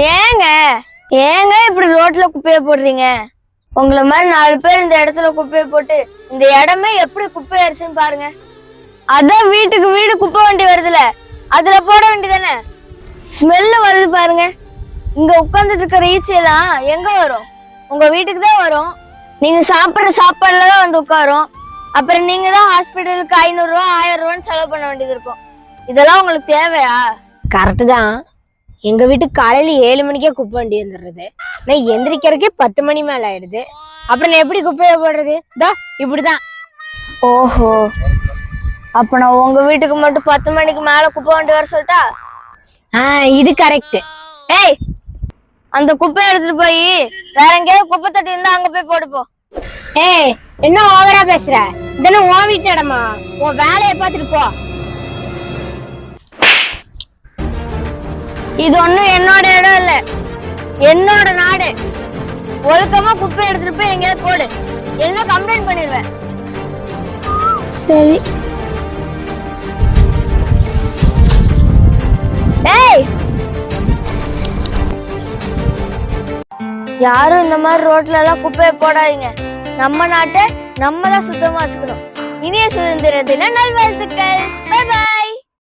ஏங்க ஏங்க இப்படி ரோட்ல குப்பையை போடுறீங்க? உங்களை மாதிரி 4 பேர் இந்த இடத்துல குப்பையை போட்டு இந்த இடமே எப்படி குப்பை அரிச்சுன்னு பாருங்க. அதான் வீட்டுக்கு வீடு குப்பை வண்டி வருதுல, அதுல போட வேண்டியதானே. ஸ்மெல்லு வருது பாருங்க. இங்க உட்கார்ந்துட்டு இருக்கிற ஈச்செல்லாம் எங்க வரும்? உங்க வீட்டுக்கு தான் வரும். நீங்க சாப்பிடுற சாப்பாடுல தான் வந்து உட்காரும். அப்புறம் நீங்க தான் ஹாஸ்பிட்டலுக்கு 500 ரூபா 1000 ரூபான்னு செலவு பண்ண வேண்டியது இருக்கும். இதெல்லாம் உங்களுக்கு தேவையா? கரெக்டு தான். எங்க வீட்டுக்கு காலையில 7 மணிக்கே குப்பை வண்டி வந்துடுறது. நான் எந்திரிக்கிறதுக்கே 10 மணி மேல ஆயிடுது. அப்புறம் நான் எப்படி குப்பையை போடுறது? இப்படிதான். ஓஹோ, அப்ப நான் உங்க வீட்டுக்கு மட்டும் 10 மணிக்கு மேல குப்பை வண்டி வர சொல்லிட்டா? இது கரெக்ட். ஏய், அந்த குப்பையை எடுத்துட்டு போய் வேற எங்கேயாவது குப்பை தட்டி இருந்தா அங்க போய் போடுப்போ. ஏய், என்ன ஓவரா பேசுற? இதெல்லாம் உன் வீட்டு இடமா? உன் வேலையை பார்த்துட்டு போ. இது ஒண்ணும் என்னோட இடம் இல்ல, என்னோட நாடு. ஒழுக்கமா குப்பை எடுத்துட்டு போய் எங்கேயாவது போடு, என்ன கம்ப்ளைண்ட் பண்ணிடுவேன். சரி. ஏய், யாரும் இந்த மாதிரி ரோட்ல எல்லாம் குப்பையை போடாதீங்க. நம்ம நாட்டை நம்ம தான் சுத்தமா வச்சுக்கணும். இனிய சுதந்திர தின நல்வாழ்த்துக்கள். Bye by.